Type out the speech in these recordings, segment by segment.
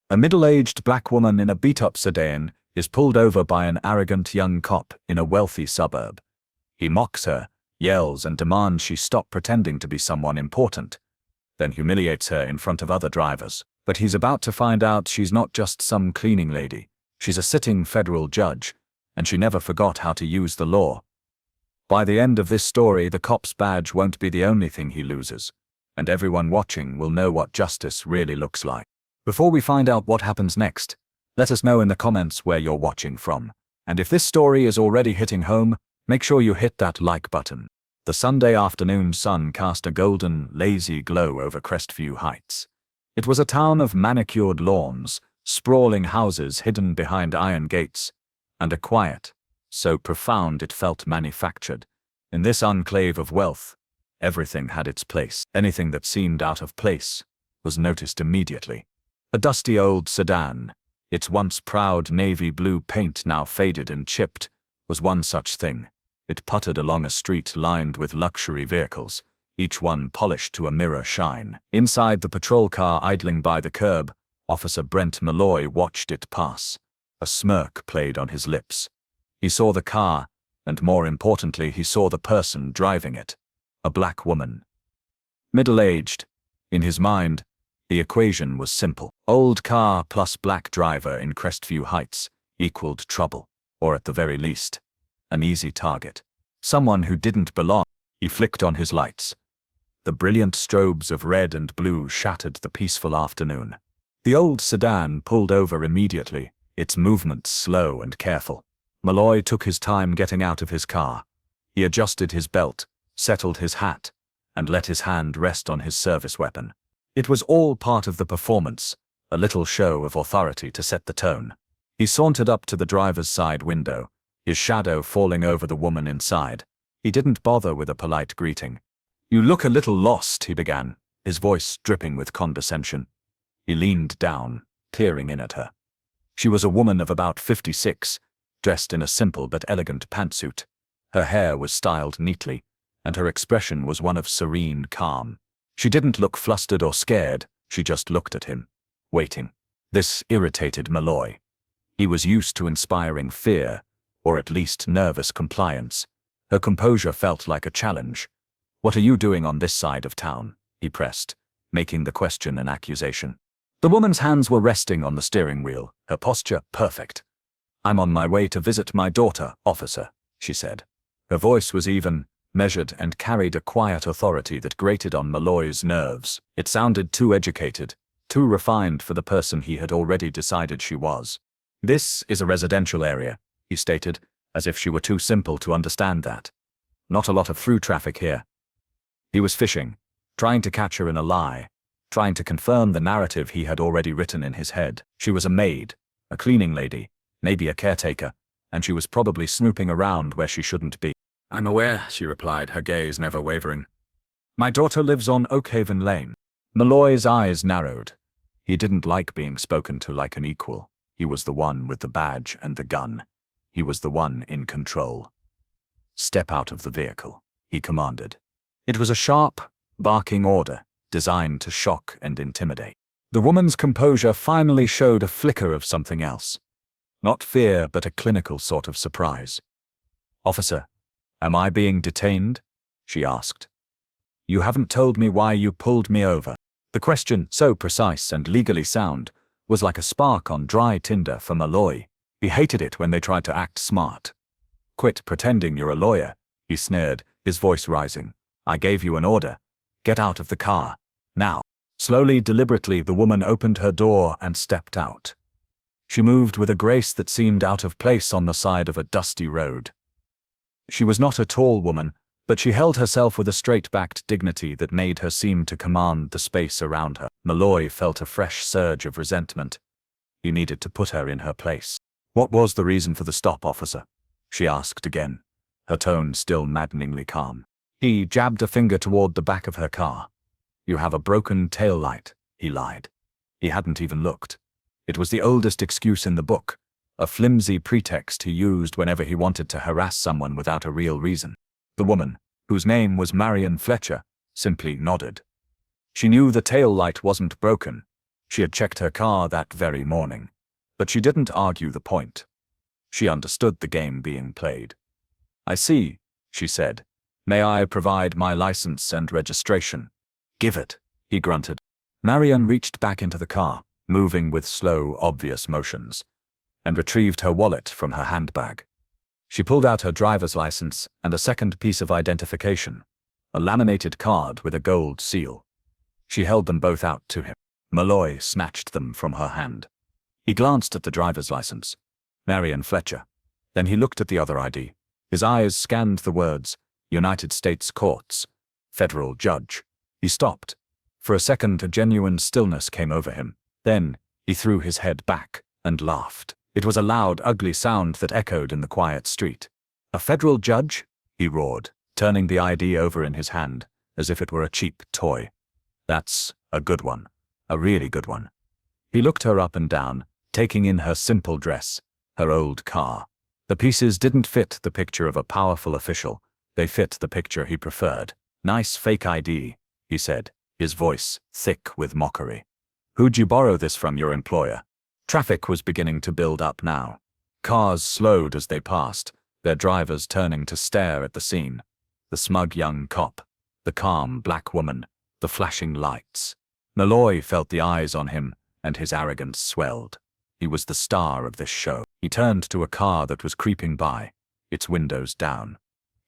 A middle-aged black woman in a beat-up sedan is pulled over by an arrogant young cop in a wealthy suburb. He mocks her, yells and demands she stop pretending to be someone important, then humiliates her in front of other drivers. But he's about to find out she's not just some cleaning lady. She's a sitting federal judge, and she never forgot how to use the law. By the end of this story, the cop's badge won't be the only thing he loses, and everyone watching will know what justice really looks like. Before we find out what happens next, let us know in the comments where you're watching from. And if this story is already hitting home, make sure you hit that like button. The Sunday afternoon sun cast a golden, lazy glow over Crestview Heights. It was a town of manicured lawns, sprawling houses hidden behind iron gates, and a quiet, so profound it felt manufactured. In this enclave of wealth, everything had its place. Anything that seemed out of place was noticed immediately. A dusty old sedan, its once proud navy blue paint now faded and chipped, was one such thing. It puttered along a street lined with luxury vehicles, each one polished to a mirror shine. Inside the patrol car idling by the curb, Officer Brent Malloy watched it pass. A smirk played on his lips. He saw the car, and more importantly, he saw the person driving it. A black woman. Middle-aged. In his mind, the equation was simple. Old car plus black driver in Crestview Heights equaled trouble, or at the very least, an easy target. Someone who didn't belong. He flicked on his lights. The brilliant strobes of red and blue shattered the peaceful afternoon. The old sedan pulled over immediately, its movements slow and careful. Malloy took his time getting out of his car. He adjusted his belt, settled his hat, and let his hand rest on his service weapon. It was all part of the performance, a little show of authority to set the tone. He sauntered up to the driver's side window, his shadow falling over the woman inside. He didn't bother with a polite greeting. "You look a little lost," he began, his voice dripping with condescension. He leaned down, peering in at her. She was a woman of about 56, dressed in a simple but elegant pantsuit. Her hair was styled neatly, and her expression was one of serene calm. She didn't look flustered or scared, she just looked at him, waiting. This irritated Malloy. He was used to inspiring fear, or at least nervous compliance. Her composure felt like a challenge. "What are you doing on this side of town?" he pressed, making the question an accusation. The woman's hands were resting on the steering wheel, her posture perfect. "I'm on my way to visit my daughter, officer," she said. Her voice was even, measured, and carried a quiet authority that grated on Malloy's nerves. It sounded too educated, too refined for the person he had already decided she was. "This is a residential area," he stated, as if she were too simple to understand that. "Not a lot of through traffic here." He was fishing, trying to catch her in a lie, trying to confirm the narrative he had already written in his head. She was a maid, a cleaning lady, maybe a caretaker, and she was probably snooping around where she shouldn't be. "I'm aware," she replied, her gaze never wavering. "My daughter lives on Oakhaven Lane." Malloy's eyes narrowed. He didn't like being spoken to like an equal. He was the one with the badge and the gun. He was the one in control. "Step out of the vehicle," he commanded. It was a sharp, barking order, designed to shock and intimidate. The woman's composure finally showed a flicker of something else. Not fear, but a clinical sort of surprise. "Officer, am I being detained?" she asked. "You haven't told me why you pulled me over." The question, so precise and legally sound, was like a spark on dry tinder for Malloy. He hated it when they tried to act smart. "Quit pretending you're a lawyer," he sneered, his voice rising. "I gave you an order. Get out of the car, now." Slowly, deliberately, the woman opened her door and stepped out. She moved with a grace that seemed out of place on the side of a dusty road. She was not a tall woman, but she held herself with a straight-backed dignity that made her seem to command the space around her. Malloy felt a fresh surge of resentment. He needed to put her in her place. "What was the reason for the stop, officer?" she asked again, her tone still maddeningly calm. He jabbed a finger toward the back of her car. "You have a broken tail light," he lied. He hadn't even looked. It was the oldest excuse in the book, a flimsy pretext he used whenever he wanted to harass someone without a real reason. The woman, whose name was Marion Fletcher, simply nodded. She knew the tail light wasn't broken. She had checked her car that very morning. But she didn't argue the point. She understood the game being played. "I see," she said. "May I provide my license and registration?" "Give it," he grunted. Marian reached back into the car, moving with slow, obvious motions, and retrieved her wallet from her handbag. She pulled out her driver's license and a second piece of identification, a laminated card with a gold seal. She held them both out to him. Malloy snatched them from her hand. He glanced at the driver's license. Marian Fletcher. Then he looked at the other ID. His eyes scanned the words, United States Courts, Federal Judge. He stopped. For a second, a genuine stillness came over him. Then, he threw his head back and laughed. It was a loud, ugly sound that echoed in the quiet street. "A federal judge?" he roared, turning the ID over in his hand, as if it were a cheap toy. "That's a good one. A really good one." He looked her up and down, taking in her simple dress, her old car. The pieces didn't fit the picture of a powerful official. They fit the picture he preferred. "Nice fake ID," he said, his voice thick with mockery. "Who'd you borrow this from, your employer?" Traffic was beginning to build up now. Cars slowed as they passed, their drivers turning to stare at the scene. The smug young cop, the calm black woman, the flashing lights. Malloy felt the eyes on him, and his arrogance swelled. He was the star of this show. He turned to a car that was creeping by, its windows down.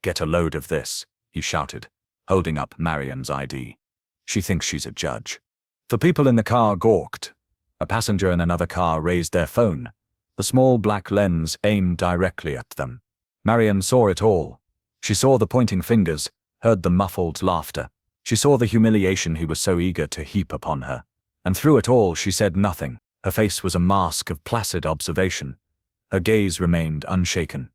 "Get a load of this," he shouted, holding up Marian's ID. "She thinks she's a judge." The people in the car gawked. A passenger in another car raised their phone, the small black lens aimed directly at them. Marian saw it all. She saw the pointing fingers, heard the muffled laughter. She saw the humiliation he was so eager to heap upon her. And through it all she said nothing. Her face was a mask of placid observation. Her gaze remained unshaken.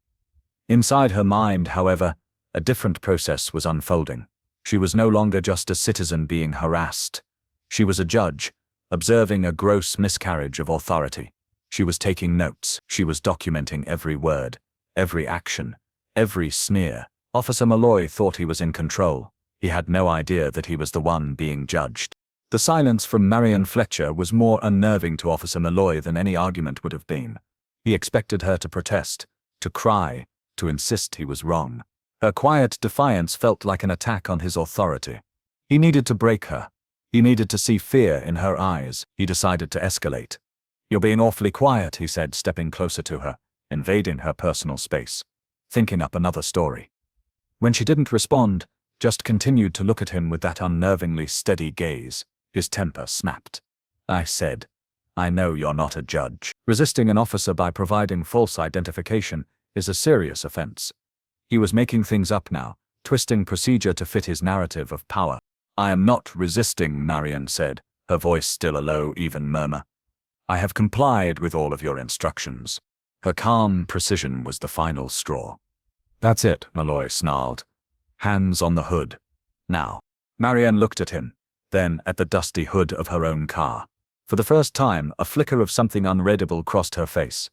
Inside her mind, however, a different process was unfolding. She was no longer just a citizen being harassed. She was a judge, observing a gross miscarriage of authority. She was taking notes. She was documenting every word, every action, every sneer. Officer Malloy thought he was in control. He had no idea that he was the one being judged. The silence from Marian Fletcher was more unnerving to Officer Malloy than any argument would have been. He expected her to protest, to cry, to insist he was wrong. Her quiet defiance felt like an attack on his authority. He needed to break her. He needed to see fear in her eyes. He decided to escalate. "You're being awfully quiet," he said, stepping closer to her, invading her personal space, thinking up another story. When she didn't respond, just continued to look at him with that unnervingly steady gaze, his temper snapped. "I said, I know you're not a judge." Resisting an officer by providing false identification is a serious offense. He was making things up now, twisting procedure to fit his narrative of power. "I am not resisting," Marian said, her voice still a low, even murmur. "I have complied with all of your instructions." Her calm precision was the final straw. "That's it," Malloy snarled. "Hands on the hood. Now." Marian looked at him, then at the dusty hood of her own car. For the first time, a flicker of something unreadable crossed her face.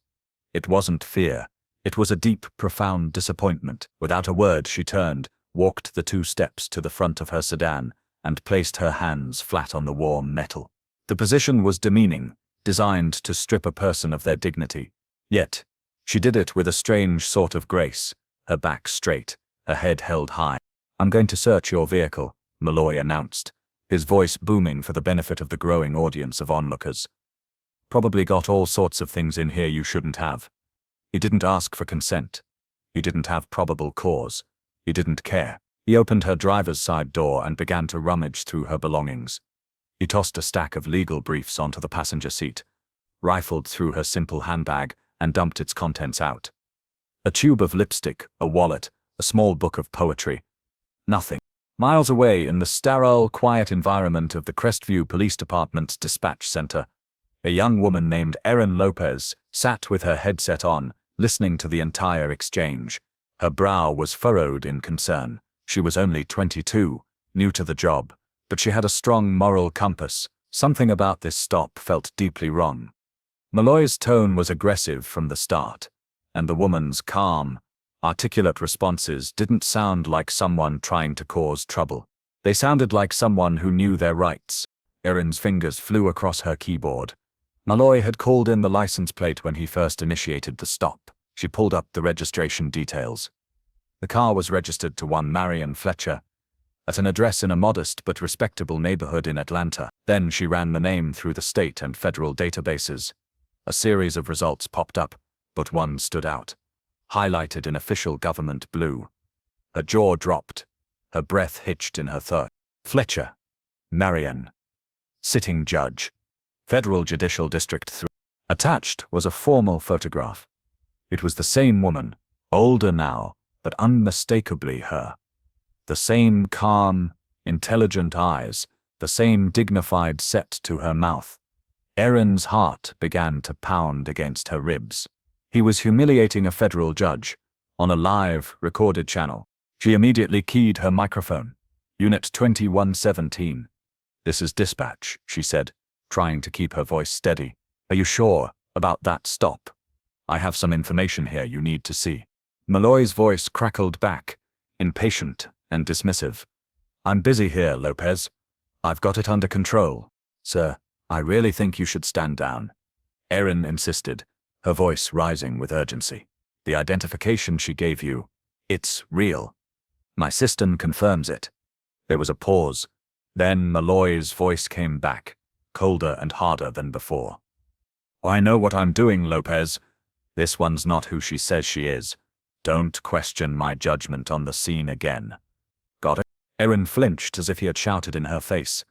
It wasn't fear. It was a deep, profound disappointment. Without a word, she turned, walked the 2 steps to the front of her sedan, and placed her hands flat on the warm metal. The position was demeaning, designed to strip a person of their dignity. Yet, she did it with a strange sort of grace, her back straight, her head held high. "I'm going to search your vehicle," Malloy announced, his voice booming for the benefit of the growing audience of onlookers. "Probably got all sorts of things in here you shouldn't have." He didn't ask for consent. He didn't have probable cause. He didn't care. He opened her driver's side door and began to rummage through her belongings. He tossed a stack of legal briefs onto the passenger seat, rifled through her simple handbag, and dumped its contents out. A tube of lipstick, a wallet, a small book of poetry. Nothing. Miles away in the sterile, quiet environment of the Crestview Police Department's dispatch center, a young woman named Erin Lopez sat with her headset on, listening to the entire exchange. Her brow was furrowed in concern. She was only 22, new to the job, but she had a strong moral compass. Something about this stop felt deeply wrong. Malloy's tone was aggressive from the start, and the woman's calm, articulate responses didn't sound like someone trying to cause trouble. They sounded like someone who knew their rights. Erin's fingers flew across her keyboard. Malloy had called in the license plate when he first initiated the stop. She pulled up the registration details. The car was registered to one Marion Fletcher, at an address in a modest but respectable neighborhood in Atlanta. Then she ran the name through the state and federal databases. A series of results popped up, but one stood out, highlighted in official government blue. Her jaw dropped. Her breath hitched in her throat. Fletcher. Marion. Sitting judge. Federal Judicial District 3. Attached was a formal photograph. It was the same woman, older now, but unmistakably her. The same calm, intelligent eyes, the same dignified set to her mouth. Erin's heart began to pound against her ribs. He was humiliating a federal judge, on a live, recorded channel. She immediately keyed her microphone. Unit 2117. "This is dispatch," she said, trying to keep her voice steady. "Are you sure about that stop? I have some information here you need to see." Malloy's voice crackled back, impatient and dismissive. "I'm busy here, Lopez. I've got it under control. Sir, I really think you should stand down." Erin insisted, her voice rising with urgency. "The identification she gave you, it's real. My system confirms it." There was a pause. Then Malloy's voice came back, colder and harder than before. "I know what I'm doing, Lopez. This one's not who she says she is. Don't question my judgment on the scene again. Got it?" Erin flinched as if he had shouted in her face.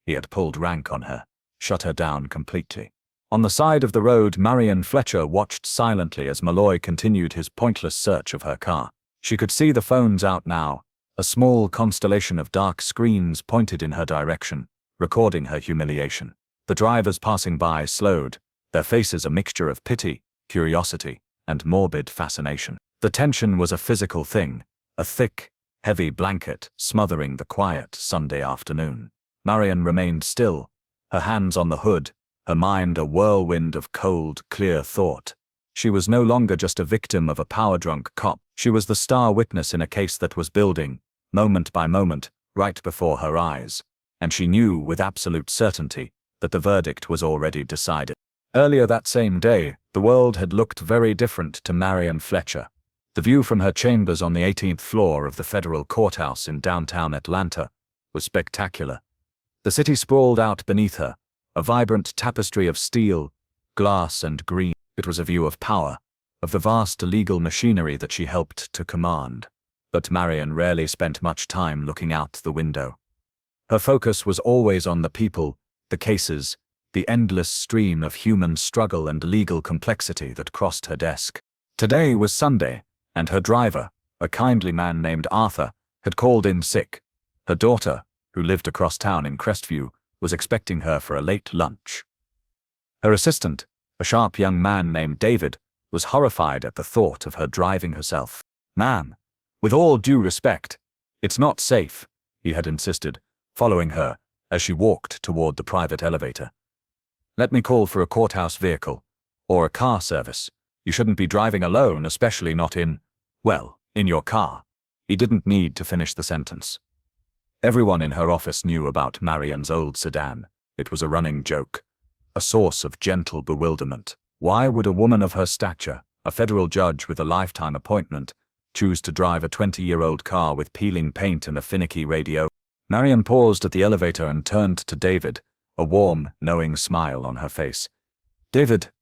He had pulled rank on her, shut her down completely. On the side of the road, Marion Fletcher watched silently as Malloy continued his pointless search of her car. She could see the phones out now, a small constellation of dark screens pointed in her direction, recording her humiliation. The drivers passing by slowed, their faces a mixture of pity, curiosity, and morbid fascination. The tension was a physical thing, a thick, heavy blanket smothering the quiet Sunday afternoon. Marion remained still, her hands on the hood, her mind a whirlwind of cold, clear thought. She was no longer just a victim of a power-drunk cop. She was the star witness in a case that was building, moment by moment, right before her eyes. And she knew with absolute certainty that the verdict was already decided. Earlier that same day, the world had looked very different to Marion Fletcher. The view from her chambers on the 18th floor of the federal courthouse in downtown Atlanta was spectacular. The city sprawled out beneath her, a vibrant tapestry of steel, glass, and green. It was a view of power, of the vast legal machinery that she helped to command. But Marion rarely spent much time looking out the window. Her focus was always on the people, the cases, the endless stream of human struggle and legal complexity that crossed her desk. Today was Sunday, and her driver, a kindly man named Arthur, had called in sick. Her daughter, who lived across town in Crestview, was expecting her for a late lunch. Her assistant, a sharp young man named David, was horrified at the thought of her driving herself. "Ma'am, with all due respect, it's not safe," he had insisted, following her as she walked toward the private elevator. "Let me call for a courthouse vehicle, or a car service. You shouldn't be driving alone, especially not in your car." He didn't need to finish the sentence. Everyone in her office knew about Marion's old sedan. It was a running joke, a source of gentle bewilderment. Why would a woman of her stature, a federal judge with a lifetime appointment, choose to drive a 20-year-old car with peeling paint and a finicky radio? Marion paused at the elevator and turned to David, a warm, knowing smile on her face. "David,"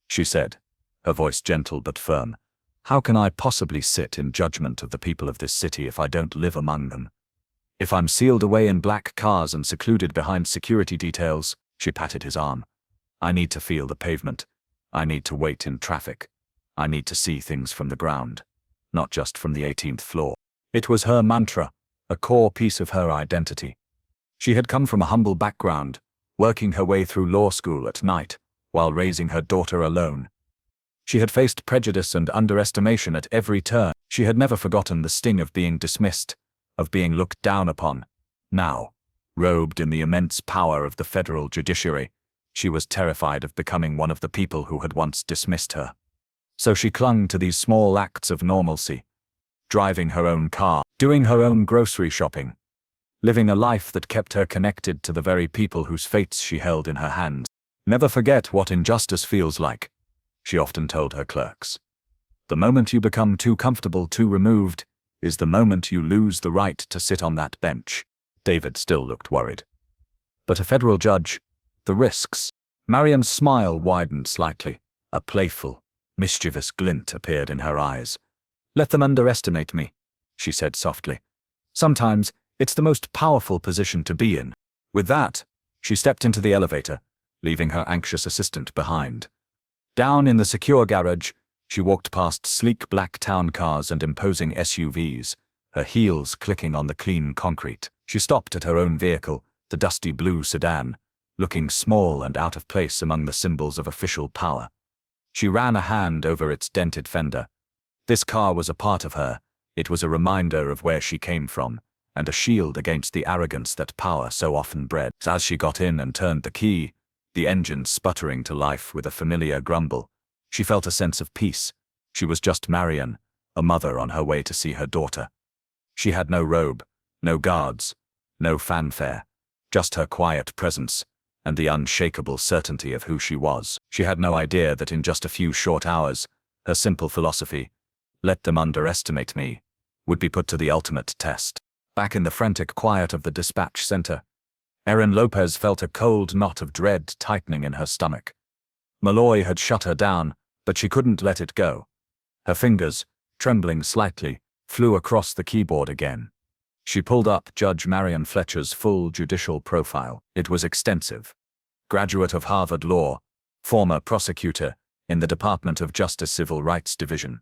she said, her voice gentle but firm, "how can I possibly sit in judgment of the people of this city if I don't live among them? If I'm sealed away in black cars and secluded behind security details," she patted his arm, "I need to feel the pavement. I need to wait in traffic. I need to see things from the ground, not just from the 18th floor." It was her mantra, a core piece of her identity. She had come from a humble background, working her way through law school at night, while raising her daughter alone. She had faced prejudice and underestimation at every turn. She had never forgotten the sting of being dismissed, of being looked down upon. Now, robed in the immense power of the federal judiciary, she was terrified of becoming one of the people who had once dismissed her. So she clung to these small acts of normalcy, driving her own car, doing her own grocery shopping, living a life that kept her connected to the very people whose fates she held in her hands. "Never forget what injustice feels like," she often told her clerks. "The moment you become too comfortable, too removed, is the moment you lose the right to sit on that bench." David still looked worried. "But a federal judge, the risks." Marian's smile widened slightly. A playful, mischievous glint appeared in her eyes. "Let them underestimate me," she said softly. "Sometimes it's the most powerful position to be in." With that, she stepped into the elevator, leaving her anxious assistant behind. Down in the secure garage, she walked past sleek black town cars and imposing SUVs, her heels clicking on the clean concrete. She stopped at her own vehicle, the dusty blue sedan, looking small and out of place among the symbols of official power. She ran a hand over its dented fender. This car was a part of her. It was a reminder of where she came from, and a shield against the arrogance that power so often bred. As she got in and turned the key, the engine sputtering to life with a familiar grumble, she felt a sense of peace. She was just Marian, a mother on her way to see her daughter. She had no robe, no guards, no fanfare, just her quiet presence and the unshakable certainty of who she was. She had no idea that in just a few short hours, her simple philosophy, "Let them underestimate me," would be put to the ultimate test. Back in the frantic quiet of the dispatch center, Erin Lopez felt a cold knot of dread tightening in her stomach. Malloy had shut her down, but she couldn't let it go. Her fingers, trembling slightly, flew across the keyboard again. She pulled up Judge Marion Fletcher's full judicial profile. It was extensive. Graduate of Harvard Law, former prosecutor in the Department of Justice Civil Rights Division.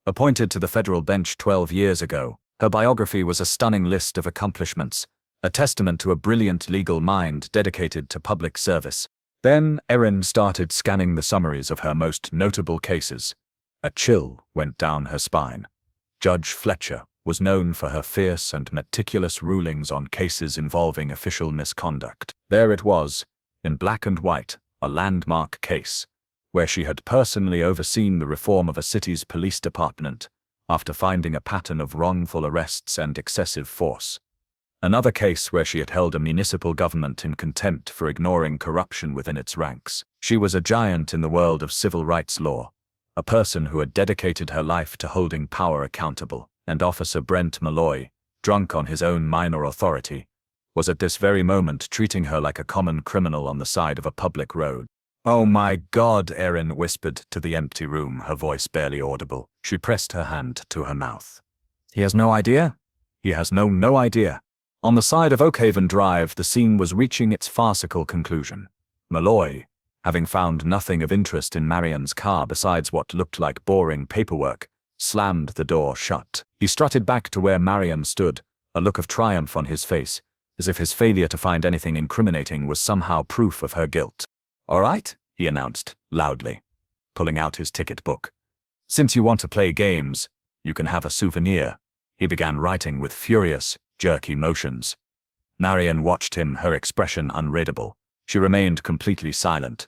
Appointed to the federal bench 12 years ago, her biography was a stunning list of accomplishments, a testament to a brilliant legal mind dedicated to public service. Then Erin started scanning the summaries of her most notable cases. A chill went down her spine. Judge Fletcher was known for her fierce and meticulous rulings on cases involving official misconduct. There it was, in black and white, a landmark case, where she had personally overseen the reform of a city's police department after finding a pattern of wrongful arrests and excessive force. Another case where she had held a municipal government in contempt for ignoring corruption within its ranks. She was a giant in the world of civil rights law, a person who had dedicated her life to holding power accountable. And Officer Brent Malloy, drunk on his own minor authority, was at this very moment treating her like a common criminal on the side of a public road. "Oh my God," Erin whispered to the empty room, her voice barely audible. She pressed her hand to her mouth. "He has no idea? He has no idea." On the side of Oakhaven Drive, the scene was reaching its farcical conclusion. Malloy, having found nothing of interest in Marian's car besides what looked like boring paperwork, slammed the door shut. He strutted back to where Marian stood, a look of triumph on his face, as if his failure to find anything incriminating was somehow proof of her guilt. "All right," he announced, loudly, pulling out his ticket book. "Since you want to play games, you can have a souvenir." He began writing with furious, jerky motions. Marian watched him, her expression unreadable. She remained completely silent.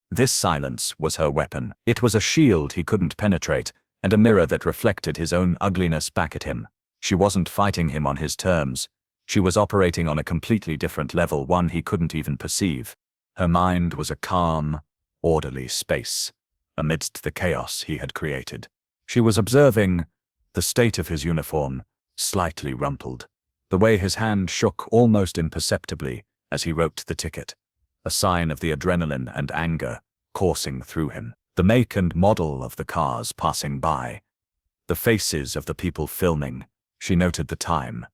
This silence was her weapon. It was a shield he couldn't penetrate, and a mirror that reflected his own ugliness back at him. She wasn't fighting him on his terms. She was operating on a completely different level, one he couldn't even perceive. Her mind was a calm, orderly space, amidst the chaos he had created. She was observing the state of his uniform, slightly rumpled, the way his hand shook almost imperceptibly as he wrote the ticket, a sign of the adrenaline and anger coursing through him. The make and model of the cars passing by, the faces of the people filming. She noted the time.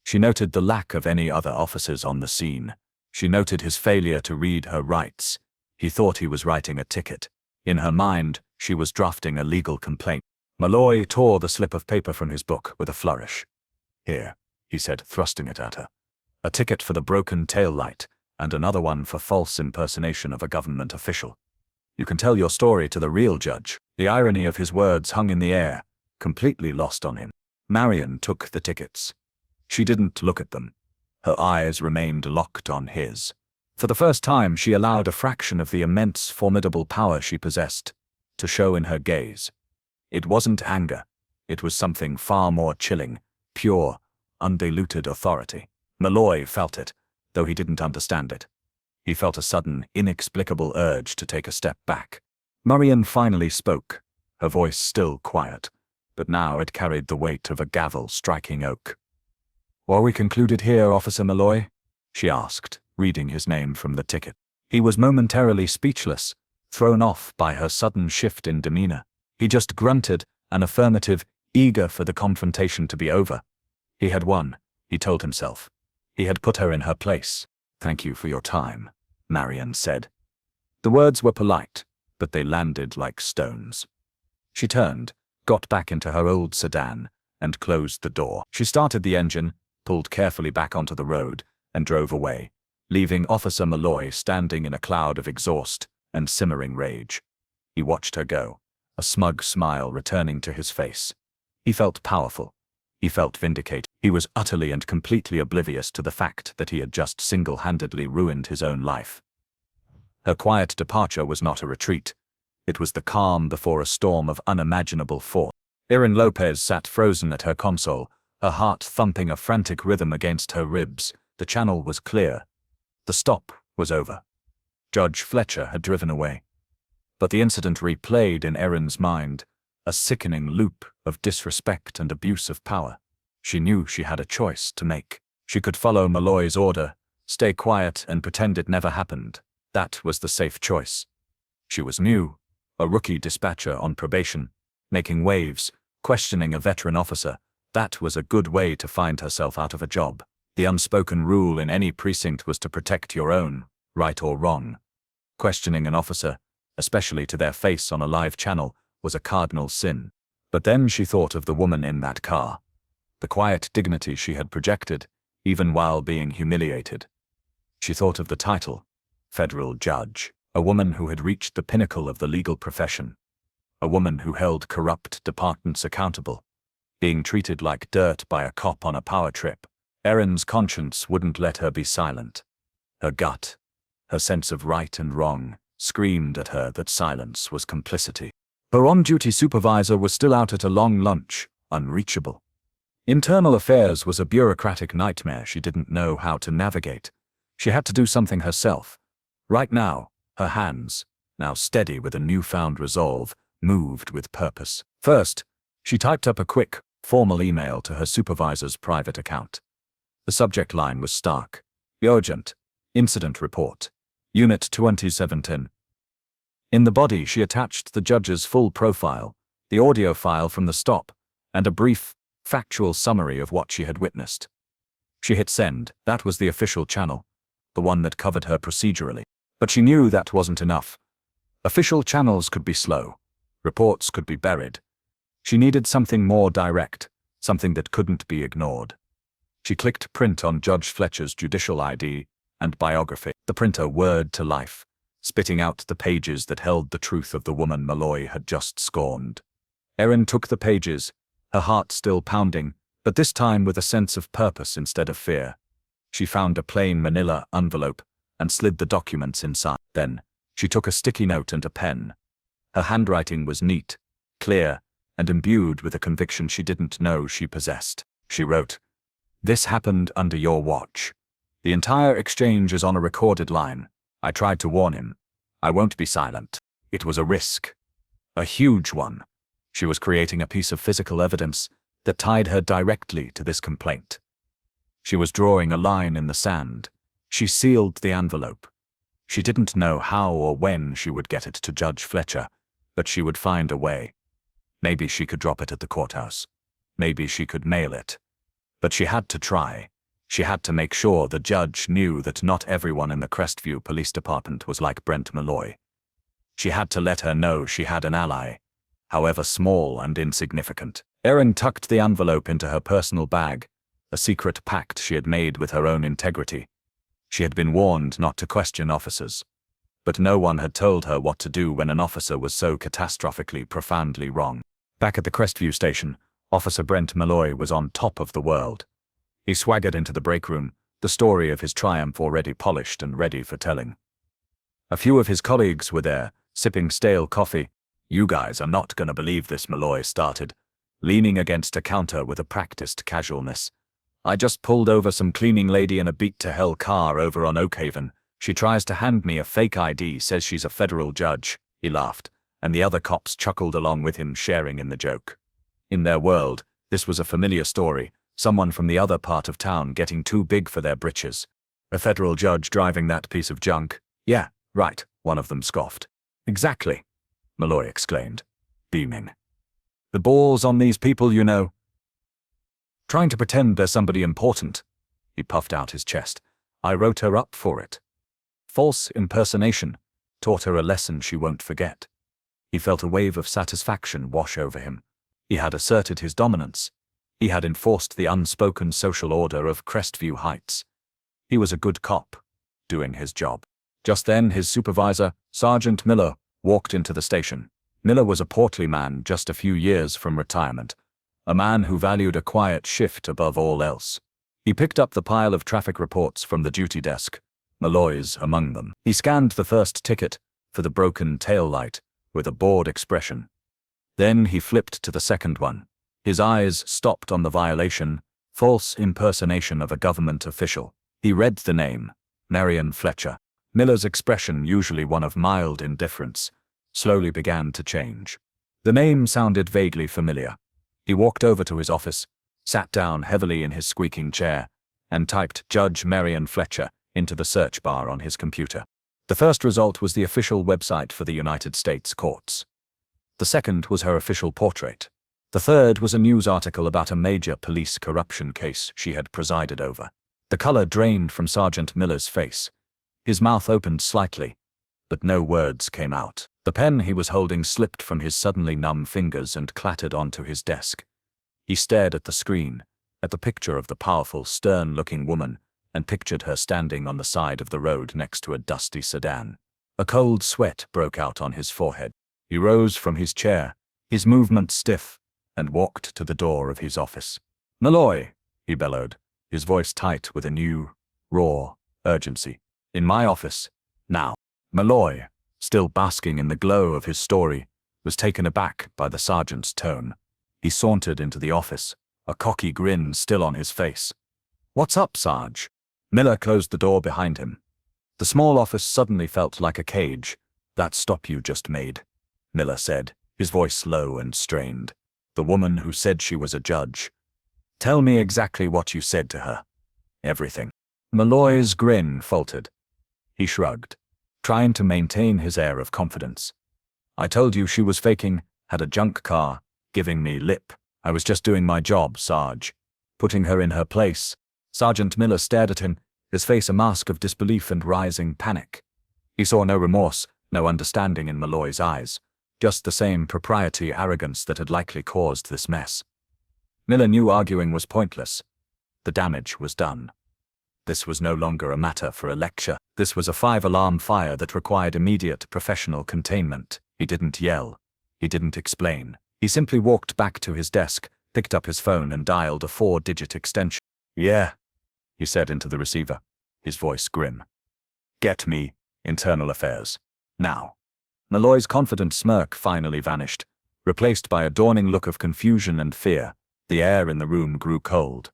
She noted the lack of any other officers on the scene. She noted his failure to read her rights. He thought he was writing a ticket. In her mind, she was drafting a legal complaint. Malloy tore the slip of paper from his book with a flourish. "Here," he said, thrusting it at her. "A ticket for the broken tail light, and another one for false impersonation of a government official. You can tell your story to the real judge." The irony of his words hung in the air, completely lost on him. Marian took the tickets. She didn't look at them. Her eyes remained locked on his. For the first time, she allowed a fraction of the immense, formidable power she possessed to show in her gaze. It wasn't anger. It was something far more chilling, pure, undiluted authority. Malloy felt it, though he didn't understand it. He felt a sudden, inexplicable urge to take a step back. Marian finally spoke, her voice still quiet, but now it carried the weight of a gavel striking oak. "Are we concluded here, Officer Malloy?" she asked, reading his name from the ticket. He was momentarily speechless, thrown off by her sudden shift in demeanor. He just grunted, an affirmative, eager for the confrontation to be over. He had won, he told himself. He had put her in her place. "Thank you for your time," Marian said. The words were polite, but they landed like stones. She turned, got back into her old sedan, and closed the door. She started the engine, pulled carefully back onto the road, and drove away, leaving Officer Malloy standing in a cloud of exhaust and simmering rage. He watched her go, a smug smile returning to his face. He felt powerful. He felt vindicated. He was utterly and completely oblivious to the fact that he had just single-handedly ruined his own life. Her quiet departure was not a retreat. It was the calm before a storm of unimaginable force. Erin Lopez sat frozen at her console, her heart thumping a frantic rhythm against her ribs. The channel was clear. The stop was over. Judge Fletcher had driven away. But the incident replayed in Erin's mind, a sickening loop of disrespect and abuse of power. She knew she had a choice to make. She could follow Malloy's order, stay quiet and pretend it never happened. That was the safe choice. She was new, a rookie dispatcher on probation, making waves, questioning a veteran officer. That was a good way to find herself out of a job. The unspoken rule in any precinct was to protect your own, right or wrong. Questioning an officer, especially to their face on a live channel, was a cardinal sin. But then she thought of the woman in that car. The quiet dignity she had projected, even while being humiliated. She thought of the title, federal judge, a woman who had reached the pinnacle of the legal profession. A woman who held corrupt departments accountable, being treated like dirt by a cop on a power trip. Erin's conscience wouldn't let her be silent. Her gut, her sense of right and wrong, screamed at her that silence was complicity. Her on-duty supervisor was still out at a long lunch, unreachable. Internal affairs was a bureaucratic nightmare she didn't know how to navigate. She had to do something herself. Right now, her hands, now steady with a newfound resolve, moved with purpose. First, she typed up a quick, formal email to her supervisor's private account. The subject line was stark. Urgent. Incident report. Unit 2017. In the body she attached the judge's full profile, the audio file from the stop, and a brief, factual summary of what she had witnessed. She hit send. That was the official channel, the one that covered her procedurally. But she knew that wasn't enough. Official channels could be slow. Reports could be buried. She needed something more direct, something that couldn't be ignored. She clicked print on Judge Fletcher's judicial ID and biography. The printer whirred to life, spitting out the pages that held the truth of the woman Malloy had just scorned. Erin took the pages, her heart still pounding, but this time with a sense of purpose instead of fear. She found a plain manila envelope and slid the documents inside. Then, she took a sticky note and a pen. Her handwriting was neat, clear, and imbued with a conviction she didn't know she possessed. She wrote, "This happened under your watch. The entire exchange is on a recorded line. I tried to warn him. I won't be silent." It was a risk. A huge one. She was creating a piece of physical evidence that tied her directly to this complaint. She was drawing a line in the sand. She sealed the envelope. She didn't know how or when she would get it to Judge Fletcher, but she would find a way. Maybe she could drop it at the courthouse. Maybe she could mail it. But she had to try. She had to make sure the judge knew that not everyone in the Crestview Police Department was like Brent Malloy. She had to let her know she had an ally, however small and insignificant. Erin tucked the envelope into her personal bag, a secret pact she had made with her own integrity. She had been warned not to question officers. But no one had told her what to do when an officer was so catastrophically, profoundly wrong. Back at the Crestview station, Officer Brent Malloy was on top of the world. He swaggered into the break room, the story of his triumph already polished and ready for telling. A few of his colleagues were there, sipping stale coffee. "You guys are not gonna believe this," Malloy started, leaning against a counter with a practiced casualness. I just pulled over some cleaning lady in a beat-to-hell car over on Oakhaven. She tries to hand me a fake ID, says she's a federal judge." He laughed, and the other cops chuckled along with him, sharing in the joke. In their world, this was a familiar story, someone from the other part of town getting too big for their britches. "A federal judge driving that piece of junk? Yeah, right," one of them scoffed. "Exactly," Malloy exclaimed, beaming. "The balls on these people, you know. Trying to pretend they're somebody important." He puffed out his chest. "I wrote her up for it. False impersonation. Taught her a lesson she won't forget." He felt a wave of satisfaction wash over him. He had asserted his dominance. He had enforced the unspoken social order of Crestview Heights. He was a good cop, doing his job. Just then his supervisor, Sergeant Miller, walked into the station. Miller was a portly man just a few years from retirement, a man who valued a quiet shift above all else. He picked up the pile of traffic reports from the duty desk, Malloy's among them. He scanned the first ticket, for the broken tail light, with a bored expression. Then he flipped to the second one. His eyes stopped on the violation, false impersonation of a government official. He read the name, Marion Fletcher. Miller's expression, usually one of mild indifference, slowly began to change. The name sounded vaguely familiar. He walked over to his office, sat down heavily in his squeaking chair, and typed Judge Marion Fletcher into the search bar on his computer. The first result was the official website for the United States courts. The second was her official portrait. The third was a news article about a major police corruption case she had presided over. The color drained from Sergeant Miller's face. His mouth opened slightly, but no words came out. The pen he was holding slipped from his suddenly numb fingers and clattered onto his desk. He stared at the screen, at the picture of the powerful, stern-looking woman, and pictured her standing on the side of the road next to a dusty sedan. A cold sweat broke out on his forehead. He rose from his chair, his movement stiff, and walked to the door of his office. "Malloy," he bellowed, his voice tight with a new, raw urgency. "In my office, now." Malloy, still basking in the glow of his story, was taken aback by the sergeant's tone. He sauntered into the office, a cocky grin still on his face. "What's up, Sarge?" Miller closed the door behind him. The small office suddenly felt like a cage. "That stop you just made," Miller said, his voice low and strained. "The woman who said she was a judge. Tell me exactly what you said to her." "Everything." Malloy's grin faltered. He shrugged, trying to maintain his air of confidence. "I told you she was faking, had a junk car, giving me lip. I was just doing my job, Sarge. Putting her in her place." Sergeant Miller stared at him, his face a mask of disbelief and rising panic. He saw no remorse, no understanding in Malloy's eyes, just the same propriety arrogance that had likely caused this mess. Miller knew arguing was pointless. The damage was done. This was no longer a matter for a lecture. This was a 5-alarm fire that required immediate professional containment. He didn't yell. He didn't explain. He simply walked back to his desk, picked up his phone and dialed a 4-digit extension. "Yeah," he said into the receiver, his voice grim. "Get me Internal Affairs. Now." Malloy's confident smirk finally vanished, replaced by a dawning look of confusion and fear. The air in the room grew cold.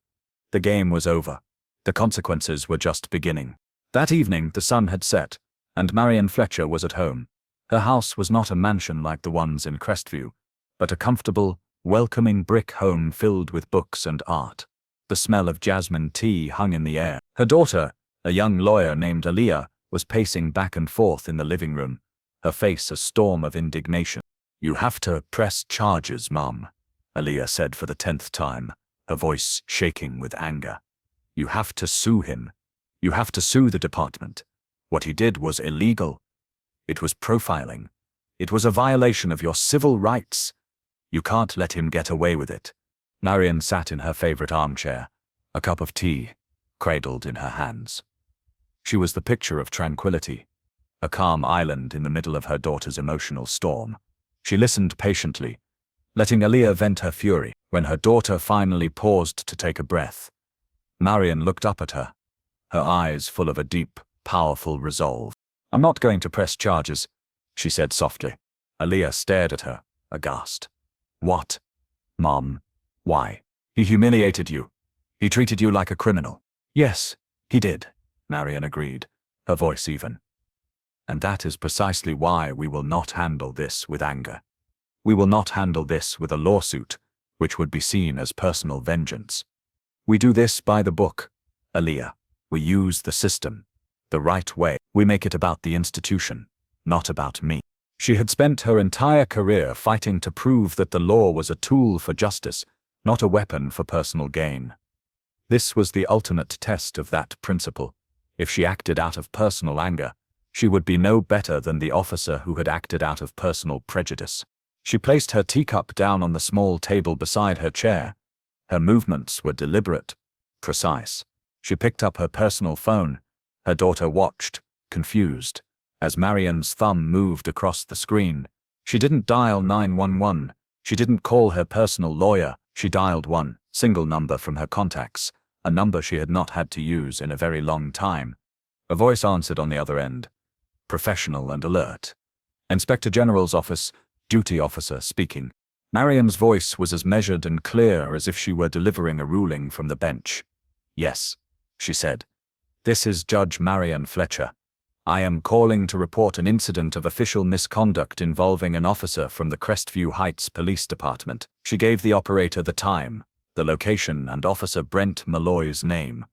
The game was over. The consequences were just beginning. That evening the sun had set, and Marion Fletcher was at home. Her house was not a mansion like the ones in Crestview, but a comfortable, welcoming brick home filled with books and art. The smell of jasmine tea hung in the air. Her daughter, a young lawyer named Aaliyah, was pacing back and forth in the living room, her face a storm of indignation. "You have to press charges, Mom," Aaliyah said for the 10th time, her voice shaking with anger. "You have to sue him. You have to sue the department. What he did was illegal. It was profiling. It was a violation of your civil rights. You can't let him get away with it." Marion sat in her favorite armchair, a cup of tea cradled in her hands. She was the picture of tranquility, a calm island in the middle of her daughter's emotional storm. She listened patiently, letting Aaliyah vent her fury. When her daughter finally paused to take a breath, Marion looked up at her, her eyes full of a deep, powerful resolve. "I'm not going to press charges," she said softly. Aaliyah stared at her, aghast. "What? Mom, why?" "He humiliated you. He treated you like a criminal. Yes, he did, Marian agreed, her voice even. And that is precisely why we will not handle this with anger. We will not handle this with a lawsuit, which would be seen as personal vengeance. We do this by the book, Aaliyah. We use the system, the right way. We make it about the institution, not about me. She had spent her entire career fighting to prove that the law was a tool for justice, not a weapon for personal gain. This was the ultimate test of that principle. If she acted out of personal anger, she would be no better than the officer who had acted out of personal prejudice. She placed her teacup down on the small table beside her chair. Her movements were deliberate, precise. She picked up her personal phone. Her daughter watched, confused, as Marian's thumb moved across the screen. She didn't dial 911. She didn't call her personal lawyer. She dialed one single number from her contacts, a number she had not had to use in a very long time. A voice answered on the other end, professional and alert. Inspector General's office, duty officer speaking. Marian's voice was as measured and clear as if she were delivering a ruling from the bench. Yes, she said. This is Judge Marian Fletcher. I am calling to report an incident of official misconduct involving an officer from the Crestview Heights Police Department. She gave the operator the time, the location, and Officer Brent Malloy's name.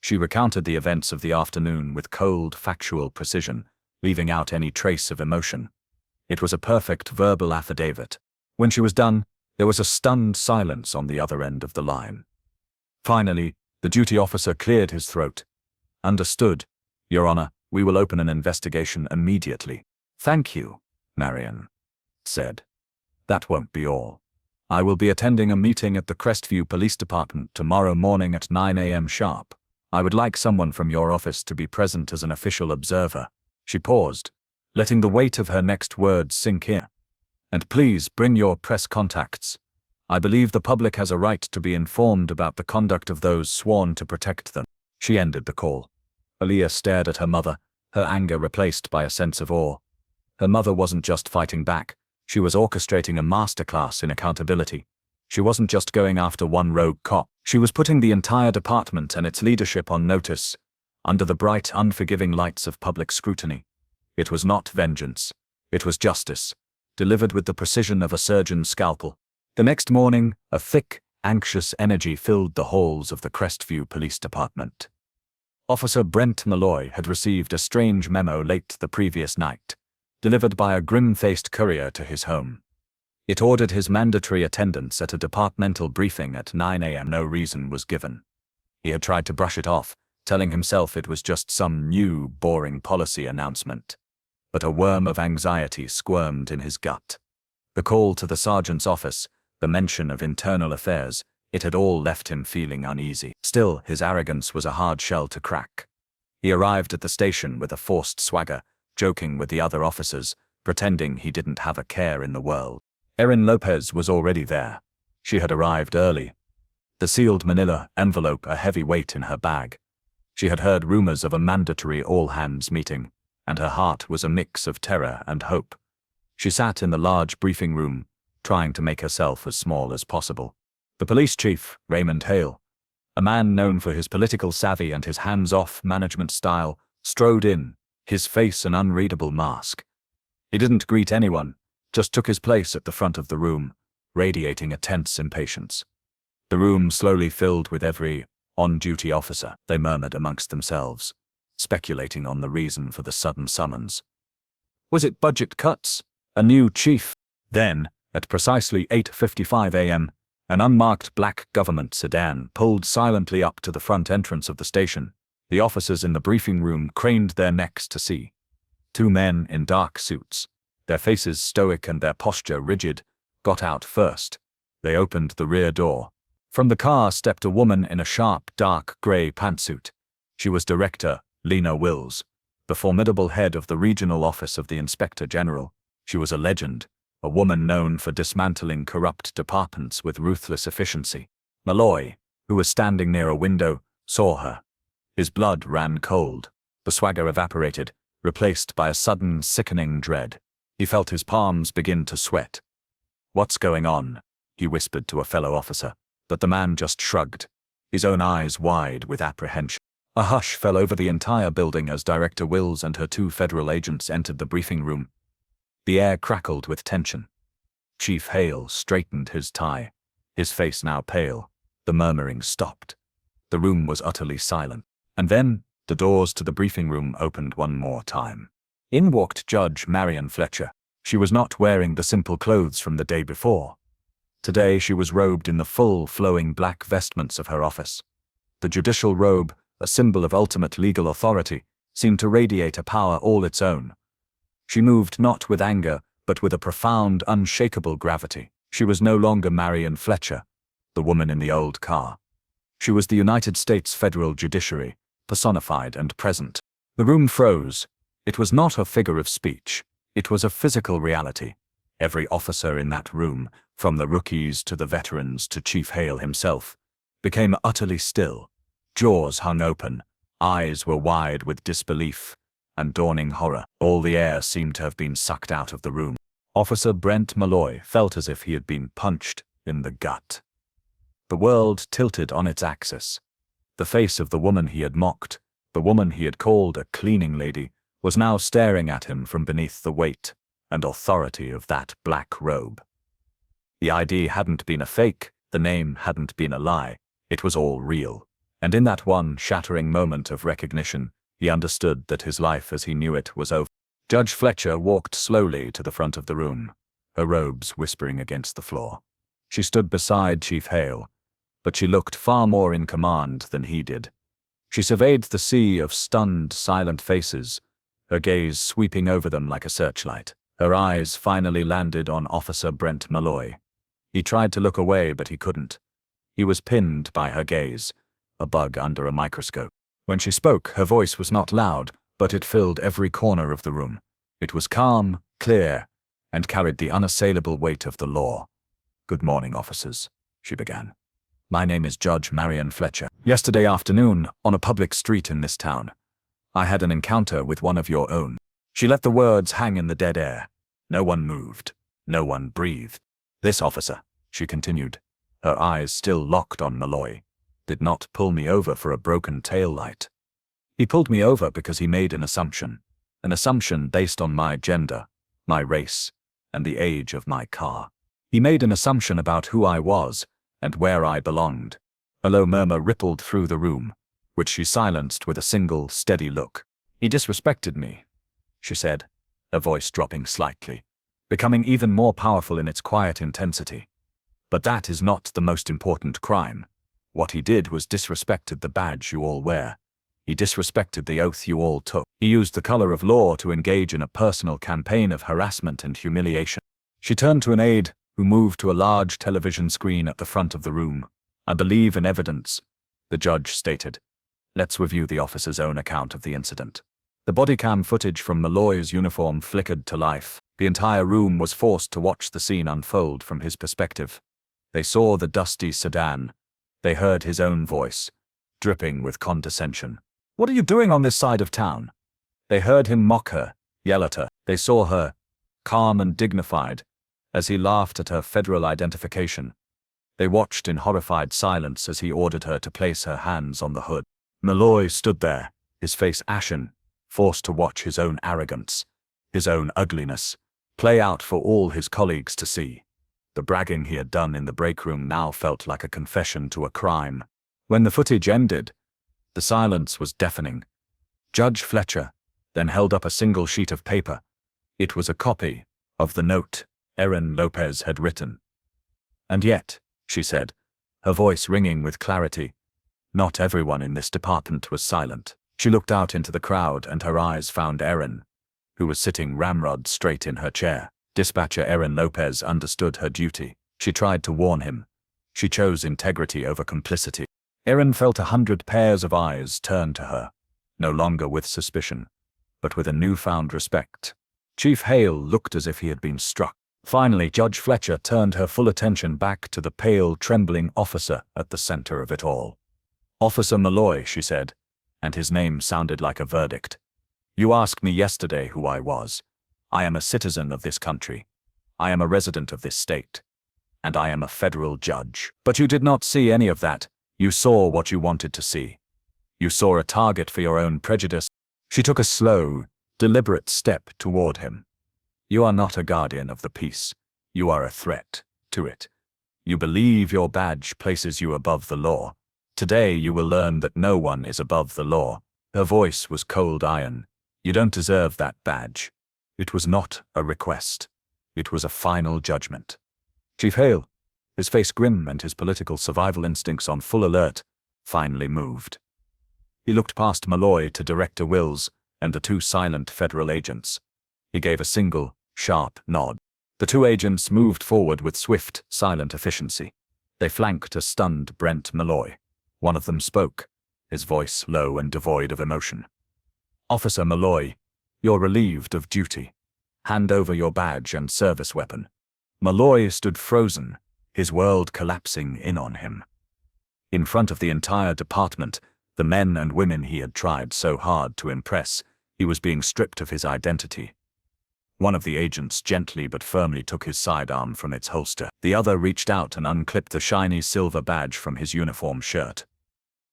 She recounted the events of the afternoon with cold, factual precision, leaving out any trace of emotion. It was a perfect verbal affidavit. When she was done, there was a stunned silence on the other end of the line. Finally, the duty officer cleared his throat. Understood, Your Honor. We will open an investigation immediately. Thank you, Marian said. That won't be all. I will be attending a meeting at the Crestview Police Department tomorrow morning at 9 a.m. sharp. I would like someone from your office to be present as an official observer. She paused, letting the weight of her next words sink in. And please bring your press contacts. I believe the public has a right to be informed about the conduct of those sworn to protect them. She ended the call. Aaliyah stared at her mother, her anger replaced by a sense of awe. Her mother wasn't just fighting back, she was orchestrating a masterclass in accountability. She wasn't just going after one rogue cop, she was putting the entire department and its leadership on notice, under the bright, unforgiving lights of public scrutiny. It was not vengeance, it was justice, delivered with the precision of a surgeon's scalpel. The next morning, a thick, anxious energy filled the halls of the Crestview Police Department. Officer Brent Malloy had received a strange memo late the previous night, delivered by a grim-faced courier to his home. It ordered his mandatory attendance at a departmental briefing at 9 a.m. No reason was given. He had tried to brush it off, telling himself it was just some new, boring policy announcement. But a worm of anxiety squirmed in his gut. The call to the sergeant's office, the mention of internal affairs, it had all left him feeling uneasy. Still, his arrogance was a hard shell to crack. He arrived at the station with a forced swagger, joking with the other officers, pretending he didn't have a care in the world. Erin Lopez was already there. She had arrived early. The sealed manila envelope a heavy weight in her bag. She had heard rumors of a mandatory all-hands meeting, and her heart was a mix of terror and hope. She sat in the large briefing room, trying to make herself as small as possible. The police chief, Raymond Hale, a man known for his political savvy and his hands-off management style, strode in, his face an unreadable mask. He didn't greet anyone, just took his place at the front of the room, radiating a tense impatience. The room slowly filled with every on-duty officer, they murmured amongst themselves, speculating on the reason for the sudden summons. Was it budget cuts? A new chief? Then, at precisely 8:55 a.m., an unmarked black government sedan pulled silently up to the front entrance of the station. The officers in the briefing room craned their necks to see. Two men in dark suits, their faces stoic and their posture rigid, got out first. They opened the rear door. From the car stepped a woman in a sharp, dark gray pantsuit. She was Director Lena Wills, the formidable head of the regional office of the Inspector General. She was a legend, a woman known for dismantling corrupt departments with ruthless efficiency. Malloy, who was standing near a window, saw her. His blood ran cold. The swagger evaporated, replaced by a sudden, sickening dread. He felt his palms begin to sweat. "What's going on?" he whispered to a fellow officer, but the man just shrugged. his own eyes wide with apprehension. A hush fell over the entire building as Director Wills and her 2 federal agents entered the briefing room. The air crackled with tension. Chief Hale straightened his tie, his face now pale. The murmuring stopped. The room was utterly silent. And then, the doors to the briefing room opened one more time. In walked Judge Marion Fletcher. She was not wearing the simple clothes from the day before. Today she was robed in the full, flowing black vestments of her office. The judicial robe, a symbol of ultimate legal authority, seemed to radiate a power all its own. She moved not with anger, but with a profound, unshakable gravity. She was no longer Marion Fletcher, the woman in the old car. She was the United States federal judiciary, personified and present. The room froze. It was not a figure of speech. It was a physical reality. Every officer in that room, from the rookies to the veterans to Chief Hale himself, became utterly still. Jaws hung open, eyes were wide with disbelief and dawning horror. All the air seemed to have been sucked out of the room. Officer Brent Malloy felt as if he had been punched in the gut. The world tilted on its axis. The face of the woman he had mocked, the woman he had called a cleaning lady, was now staring at him from beneath the weight and authority of that black robe. The ID hadn't been a fake, the name hadn't been a lie, it was all real. And in that one shattering moment of recognition, he understood that his life as he knew it was over. Judge Fletcher walked slowly to the front of the room, her robes whispering against the floor. She stood beside Chief Hale, but she looked far more in command than he did. She surveyed the sea of stunned, silent faces, her gaze sweeping over them like a searchlight. Her eyes finally landed on Officer Brent Malloy. He tried to look away, but he couldn't. He was pinned by her gaze, a bug under a microscope. When she spoke, her voice was not loud, but it filled every corner of the room. It was calm, clear, and carried the unassailable weight of the law. "Good morning, officers," she began. "My name is Judge Marion Fletcher. Yesterday afternoon, on a public street in this town, I had an encounter with one of your own." She let the words hang in the dead air. No one moved. No one breathed. "This officer," she continued, her eyes still locked on Malloy, "did not pull me over for a broken tail light. He pulled me over because he made an assumption based on my gender, my race, and the age of my car. He made an assumption about who I was and where I belonged." A low murmur rippled through the room, which she silenced with a single, steady look. "He disrespected me," she said, her voice dropping slightly, becoming even more powerful in its quiet intensity. "But that is not the most important crime. What he did was disrespected the badge you all wear. He disrespected the oath you all took. He used the color of law to engage in a personal campaign of harassment and humiliation." She turned to an aide who moved to a large television screen at the front of the room. "I believe in evidence," the judge stated. "Let's review the officer's own account of the incident." The body cam footage from Malloy's uniform flickered to life. The entire room was forced to watch the scene unfold from his perspective. They saw the dusty sedan. They heard his own voice, dripping with condescension. "What are you doing on this side of town?" They heard him mock her, yell at her. They saw her, calm and dignified, as he laughed at her federal identification. They watched in horrified silence as he ordered her to place her hands on the hood. Malloy stood there, his face ashen, forced to watch his own arrogance, his own ugliness, play out for all his colleagues to see. The bragging he had done in the break room now felt like a confession to a crime. When the footage ended, the silence was deafening. Judge Fletcher then held up a single sheet of paper. It was a copy of the note Erin Lopez had written. "And yet," she said, her voice ringing with clarity, "not everyone in this department was silent." She looked out into the crowd and her eyes found Erin, who was sitting ramrod straight in her chair. Dispatcher Erin Lopez understood her duty. She tried to warn him. She chose integrity over complicity. Erin felt 100 pairs of eyes turn to her, no longer with suspicion, but with a newfound respect. Chief Hale looked as if he had been struck. Finally, Judge Fletcher turned her full attention back to the pale, trembling officer at the center of it all. "Officer Malloy," she said, and his name sounded like a verdict. "You asked me yesterday who I was. I am a citizen of this country. I am a resident of this state. And I am a federal judge. But you did not see any of that. You saw what you wanted to see. You saw a target for your own prejudice. She took a slow, deliberate step toward him. You are not a guardian of the peace. You are a threat to it. You believe your badge places you above the law. Today you will learn that no one is above the law. Her voice was cold iron. You don't deserve that badge. It was not a request. It was a final judgment. Chief Hale, his face grim and his political survival instincts on full alert, finally moved. He looked past Malloy to Director Wills and the two silent federal agents. He gave a single, sharp nod. The two agents moved forward with swift, silent efficiency. They flanked a stunned Brent Malloy. One of them spoke, his voice low and devoid of emotion. Officer Malloy, you're relieved of duty. Hand over your badge and service weapon. Malloy stood frozen, his world collapsing in on him. In front of the entire department, the men and women he had tried so hard to impress, he was being stripped of his identity. One of the agents gently but firmly took his sidearm from its holster. The other reached out and unclipped the shiny silver badge from his uniform shirt.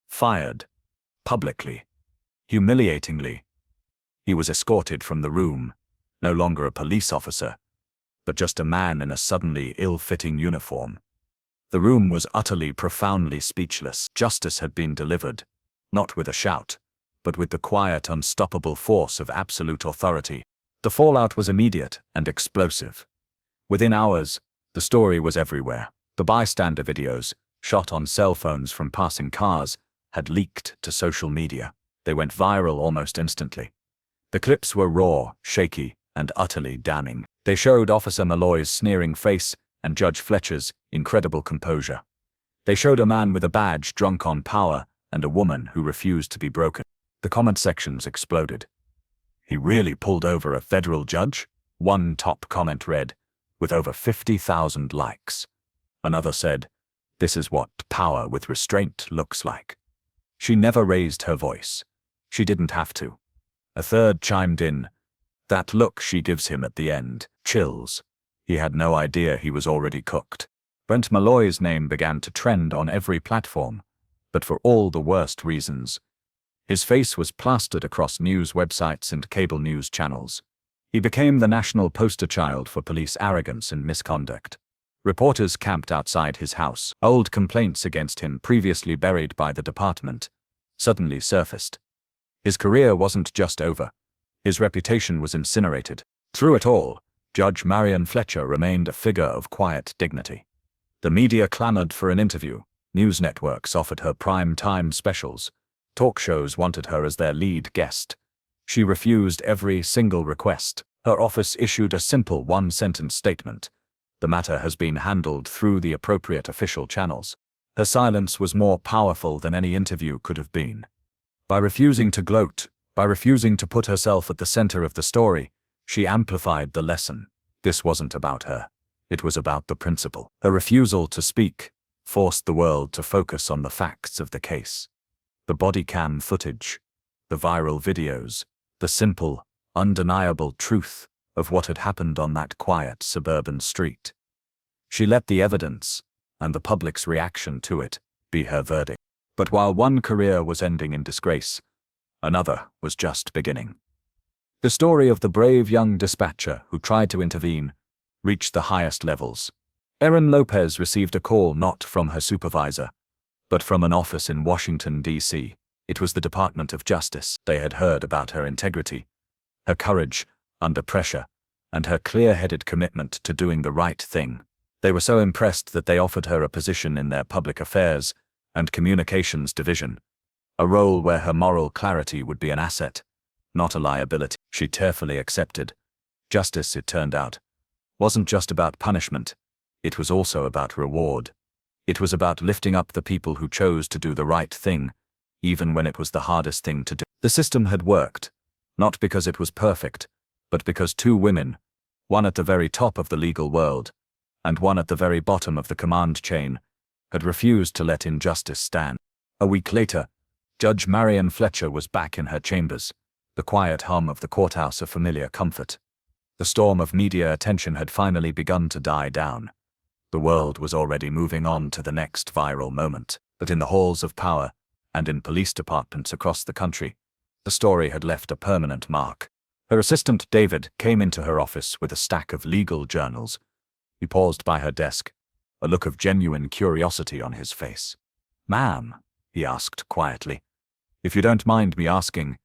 Fired. Publicly. Humiliatingly. He was escorted from the room, no longer a police officer, but just a man in a suddenly ill-fitting uniform. The room was utterly, profoundly speechless. Justice had been delivered, not with a shout, but with the quiet, unstoppable force of absolute authority. The fallout was immediate and explosive. Within hours, the story was everywhere. The bystander videos, shot on cell phones from passing cars, had leaked to social media. They went viral almost instantly. The clips were raw, shaky, and utterly damning. They showed Officer Malloy's sneering face and Judge Fletcher's incredible composure. They showed a man with a badge drunk on power and a woman who refused to be broken. The comment sections exploded. He really pulled over a federal judge? One top comment read, with over 50,000 likes. Another said, this is what power with restraint looks like. She never raised her voice. She didn't have to. A third chimed in, that look she gives him at the end, chills. He had no idea he was already cooked. Brent Malloy's name began to trend on every platform, but for all the worst reasons. His face was plastered across news websites and cable news channels. He became the national poster child for police arrogance and misconduct. Reporters camped outside his house. Old complaints against him, previously buried by the department, suddenly surfaced. His career wasn't just over. His reputation was incinerated. Through it all, Judge Marion Fletcher remained a figure of quiet dignity. The media clamored for an interview. News networks offered her prime-time specials. Talk shows wanted her as their lead guest. She refused every single request. Her office issued a simple one-sentence statement. The matter has been handled through the appropriate official channels. Her silence was more powerful than any interview could have been. By refusing to gloat, by refusing to put herself at the center of the story, she amplified the lesson. This wasn't about her. It was about the principle. Her refusal to speak forced the world to focus on the facts of the case. The body cam footage, the viral videos, the simple, undeniable truth of what had happened on that quiet suburban street. She let the evidence, and the public's reaction to it, be her verdict. But while one career was ending in disgrace, another was just beginning. The story of the brave young dispatcher who tried to intervene reached the highest levels. Erin Lopez received a call not from her supervisor, but from an office in Washington, D.C. It was the Department of Justice. They had heard about her integrity, her courage under pressure, and her clear-headed commitment to doing the right thing. They were so impressed that they offered her a position in their public affairs and communications division, a role where her moral clarity would be an asset, not a liability. She tearfully accepted. Justice, it turned out, wasn't just about punishment. It was also about reward. It was about lifting up the people who chose to do the right thing, even when it was the hardest thing to do. The system had worked, not because it was perfect, but because two women, one at the very top of the legal world, and one at the very bottom of the command chain, had refused to let injustice stand. A week later, Judge Marion Fletcher was back in her chambers, the quiet hum of the courthouse a familiar comfort. The storm of media attention had finally begun to die down. The world was already moving on to the next viral moment. but in the halls of power and in police departments across the country, the story had left a permanent mark. Her assistant, David, came into her office with a stack of legal journals. He paused by her desk, a look of genuine curiosity on his face. "Ma'am," he asked quietly, "if you don't mind me asking,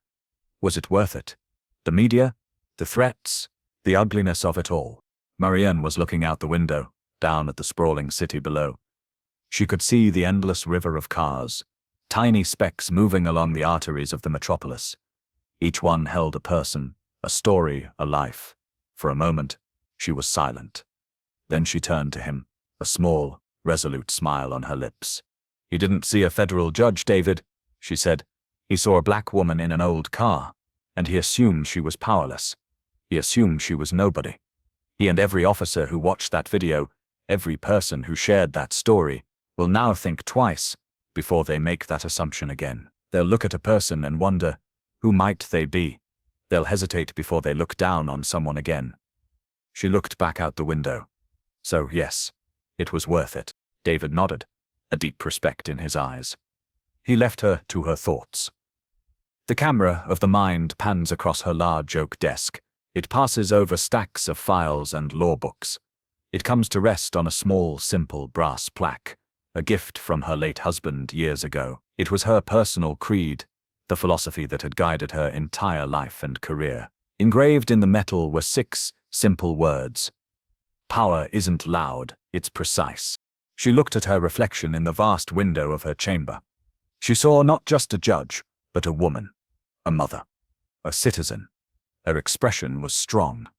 was it worth it? The media, the threats, the ugliness of it all?" Marianne was looking out the window, down at the sprawling city below. She could see the endless river of cars, tiny specks moving along the arteries of the metropolis. Each one held a person, a story, a life. For a moment, she was silent. Then she turned to him, a small, resolute smile on her lips. "He didn't see a federal judge, David," she said. "He saw a black woman in an old car, and he assumed she was powerless. He assumed she was nobody. He and every officer who watched that video, every person who shared that story, will now think twice before they make that assumption again. They'll look at a person and wonder, who might they be? They'll hesitate before they look down on someone again." She looked back out the window. "So, yes, it was worth it." David nodded, a deep respect in his eyes. He left her to her thoughts. The camera of the mind pans across her large oak desk. It passes over stacks of files and law books. It comes to rest on a small, simple brass plaque, a gift from her late husband years ago. It was her personal creed, the philosophy that had guided her entire life and career. Engraved in the metal were 6 simple words. "Power isn't loud, it's precise." She looked at her reflection in the vast window of her chamber. She saw not just a judge, but a woman, a mother, a citizen. Her expression was strong,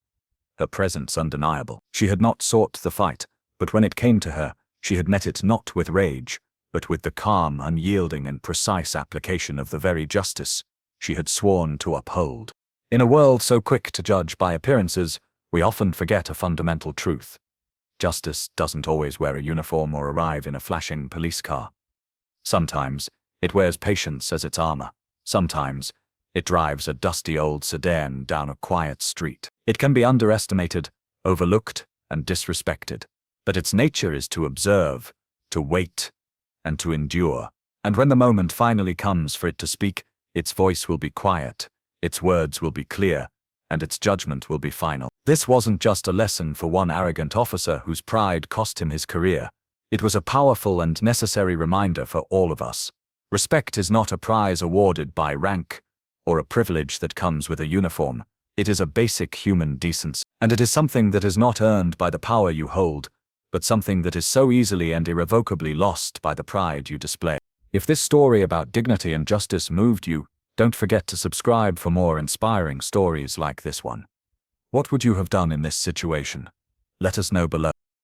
her presence undeniable. She had not sought the fight, but when it came to her, she had met it not with rage, but with the calm, unyielding and precise application of the very justice she had sworn to uphold. In a world so quick to judge by appearances, we often forget a fundamental truth. Justice doesn't always wear a uniform or arrive in a flashing police car. Sometimes, it wears patience as its armor. Sometimes, it drives a dusty old sedan down a quiet street. It can be underestimated, overlooked, and disrespected. But its nature is to observe, to wait, and to endure. And when the moment finally comes for it to speak, its voice will be quiet, its words will be clear, and its judgment will be final. This wasn't just a lesson for one arrogant officer whose pride cost him his career. It was a powerful and necessary reminder for all of us. Respect is not a prize awarded by rank, or a privilege that comes with a uniform. It is a basic human decency, and it is something that is not earned by the power you hold, but something that is so easily and irrevocably lost by the pride you display. If this story about dignity and justice moved you, don't forget to subscribe for more inspiring stories like this one. What would you have done in this situation? Let us know below.